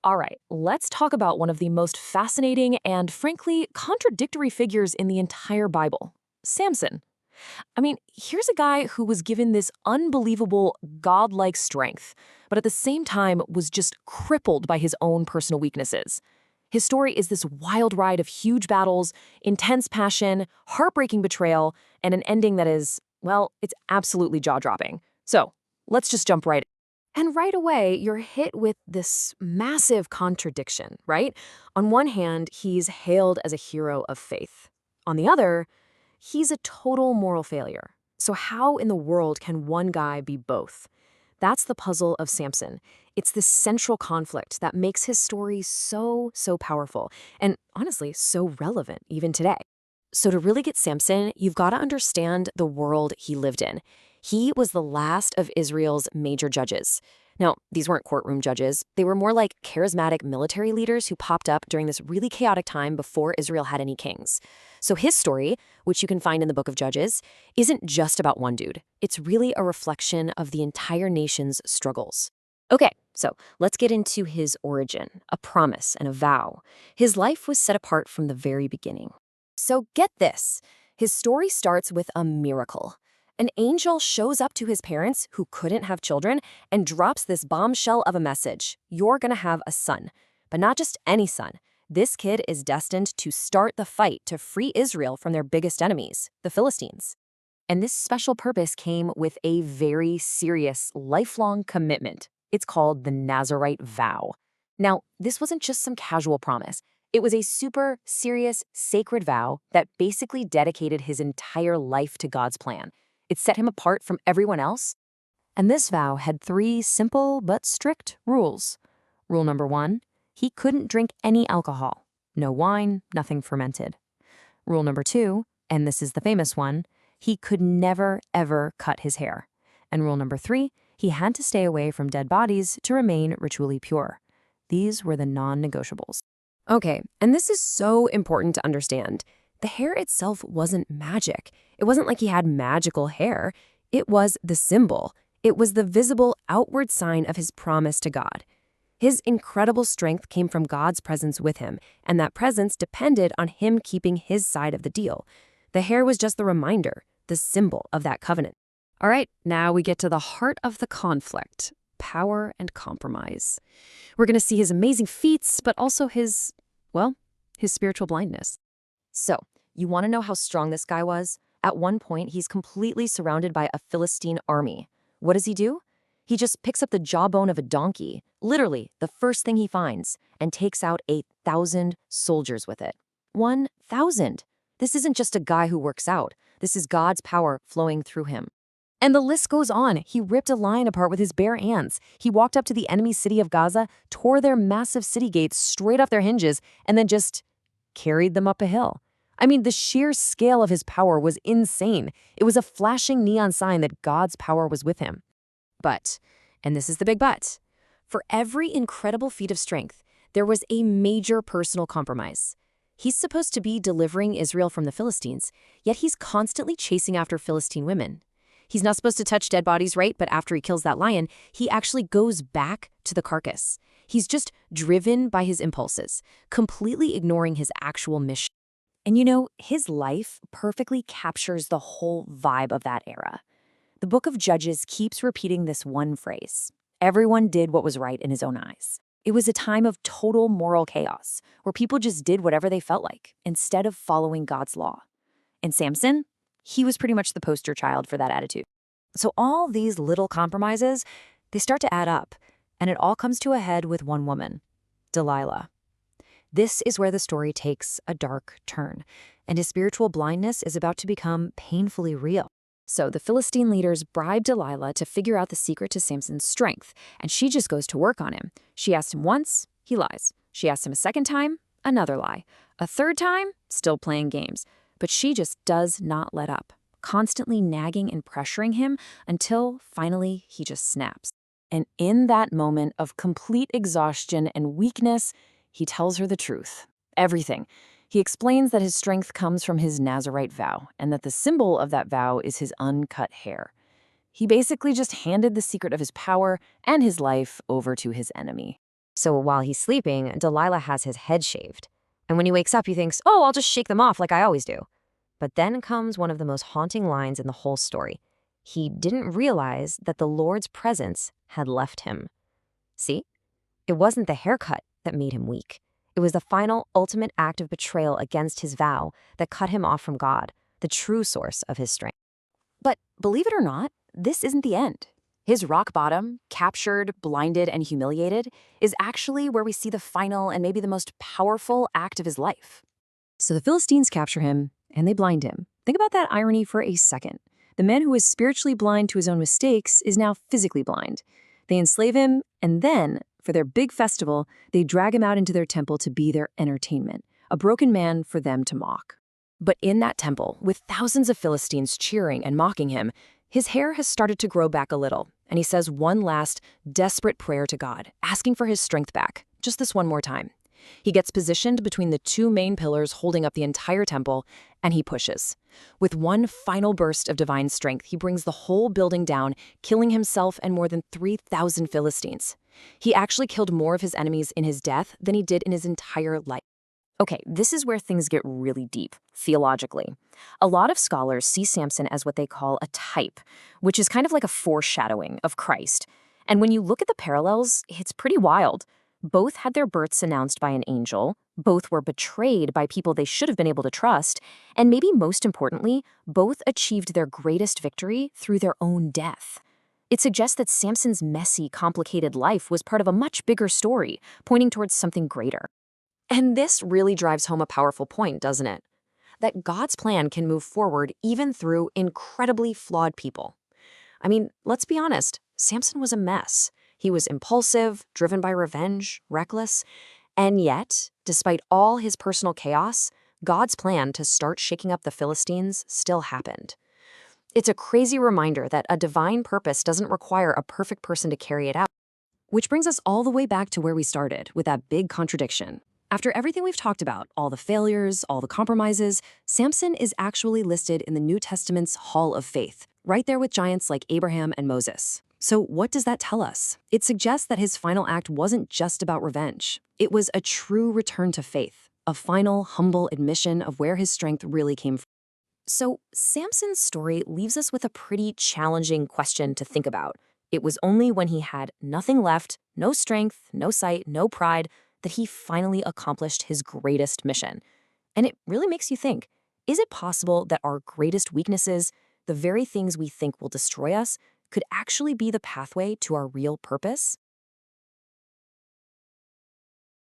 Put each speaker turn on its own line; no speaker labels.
All right, let's talk about one of the most fascinating and, frankly, contradictory figures in the entire Bible, Samson. I mean, here's a guy who was given this unbelievable godlike strength, but at the same time was just crippled by his own personal weaknesses. His story is this wild ride of huge battles, intense passion, heartbreaking betrayal, and an ending that is, well, it's absolutely jaw-dropping. So, let's just jump right in. And right away, you're hit with this massive contradiction, right? On one hand, he's hailed as a hero of faith. On the other, he's a total moral failure. So how in the world can one guy be both? That's the puzzle of Samson. It's this central conflict that makes his story so powerful and honestly so relevant even today. So to really get Samson, you've got to understand the world he lived in. He was the last of Israel's major judges. Now, these weren't courtroom judges. They were more like charismatic military leaders who popped up during this really chaotic time before Israel had any kings. So his story, which you can find in the book of Judges, isn't just about one dude. It's really a reflection of the entire nation's struggles. Okay, so let's get into his origin, a promise and a vow. His life was set apart from the very beginning. So get this, his story starts with a miracle. An angel shows up to his parents, who couldn't have children, and drops this bombshell of a message. You're gonna have a son. But not just any son. This kid is destined to start the fight to free Israel from their biggest enemies, the Philistines. And this special purpose came with a very serious, lifelong commitment. It's called the Nazirite vow. Now, this wasn't just some casual promise. It was a super serious, sacred vow that basically dedicated his entire life to God's plan. It set him apart from everyone else. And this vow had three simple but strict rules. Rule number one, he couldn't drink any alcohol. No wine, nothing fermented. Rule number two, and this is the famous one, he could never, ever cut his hair. And rule number three, he had to stay away from dead bodies to remain ritually pure. These were the non-negotiables. Okay, and this is so important to understand. The hair itself wasn't magic. It wasn't like he had magical hair. It was the symbol. It was the visible outward sign of his promise to God. His incredible strength came from God's presence with him, and that presence depended on him keeping his side of the deal. The hair was just the reminder, the symbol of that covenant. All right, now we get to the heart of the conflict, power and compromise. We're going to see his amazing feats, but also his spiritual blindness. So, you want to know how strong this guy was? At one point, he's completely surrounded by a Philistine army. What does he do? He just picks up the jawbone of a donkey, literally the first thing he finds, and takes out 1,000 soldiers with it. 1,000! This isn't just a guy who works out. This is God's power flowing through him. And the list goes on. He ripped a lion apart with his bare hands. He walked up to the enemy city of Gaza, tore their massive city gates straight off their hinges, and then just carried them up a hill. I mean, the sheer scale of his power was insane. It was a flashing neon sign that God's power was with him. But, and this is the big but, for every incredible feat of strength, there was a major personal compromise. He's supposed to be delivering Israel from the Philistines, yet he's constantly chasing after Philistine women. He's not supposed to touch dead bodies, right? But after he kills that lion, he actually goes back to the carcass. He's just driven by his impulses, completely ignoring his actual mission. And you know, his life perfectly captures the whole vibe of that era. The book of Judges keeps repeating this one phrase. Everyone did what was right in his own eyes. It was a time of total moral chaos, where people just did whatever they felt like, instead of following God's law. And Samson? He was pretty much the poster child for that attitude. So all these little compromises, they start to add up, and it all comes to a head with one woman, Delilah. This is where the story takes a dark turn, and his spiritual blindness is about to become painfully real. So the Philistine leaders bribe Delilah to figure out the secret to Samson's strength, and she just goes to work on him. She asked him once, he lies. She asked him a second time, another lie. A third time, still playing games. But she just does not let up, constantly nagging and pressuring him until finally he just snaps. And in that moment of complete exhaustion and weakness, he tells her the truth. Everything. He explains that his strength comes from his Nazirite vow, and that the symbol of that vow is his uncut hair. He basically just handed the secret of his power and his life over to his enemy.
So while he's sleeping, Delilah has his head shaved. And when he wakes up, he thinks, oh, I'll just shake them off like I always do. But then comes one of the most haunting lines in the whole story. He didn't realize that the Lord's presence had left him. See? It wasn't the haircut that made him weak. It was the final, ultimate act of betrayal against his vow that cut him off from God, the true source of his strength.
But believe it or not, this isn't the end. His rock bottom, captured, blinded, and humiliated, is actually where we see the final and maybe the most powerful act of his life. So the Philistines capture him, and they blind him. Think about that irony for a second. The man who was spiritually blind to his own mistakes is now physically blind. They enslave him, and then, for their big festival, they drag him out into their temple to be their entertainment, a broken man for them to mock. But in that temple, with thousands of Philistines cheering and mocking him, his hair has started to grow back a little, and he says one last, desperate prayer to God, asking for his strength back, just this one more time. He gets positioned between the two main pillars holding up the entire temple, and he pushes. With one final burst of divine strength, he brings the whole building down, killing himself and more than 3,000 Philistines. He actually killed more of his enemies in his death than he did in his entire life. Okay, this is where things get really deep, theologically. A lot of scholars see Samson as what they call a type, which is kind of like a foreshadowing of Christ. And when you look at the parallels, it's pretty wild. Both had their births announced by an angel, both were betrayed by people they should have been able to trust, and maybe most importantly, both achieved their greatest victory through their own death. It suggests that Samson's messy, complicated life was part of a much bigger story, pointing towards something greater. And this really drives home a powerful point, doesn't it? That God's plan can move forward even through incredibly flawed people. I mean, let's be honest, Samson was a mess. He was impulsive, driven by revenge, reckless. And yet, despite all his personal chaos, God's plan to start shaking up the Philistines still happened. It's a crazy reminder that a divine purpose doesn't require a perfect person to carry it out. Which brings us all the way back to where we started, with that big contradiction. After everything we've talked about, all the failures, all the compromises, Samson is actually listed in the New Testament's Hall of Faith, right there with giants like Abraham and Moses. So what does that tell us? It suggests that his final act wasn't just about revenge. It was a true return to faith, a final, humble admission of where his strength really came from. So Samson's story leaves us with a pretty challenging question to think about. It was only when he had nothing left, no strength, no sight, no pride, that he finally accomplished his greatest mission. And it really makes you think, is it possible that our greatest weaknesses, the very things we think will destroy us, could actually be the pathway to our real purpose?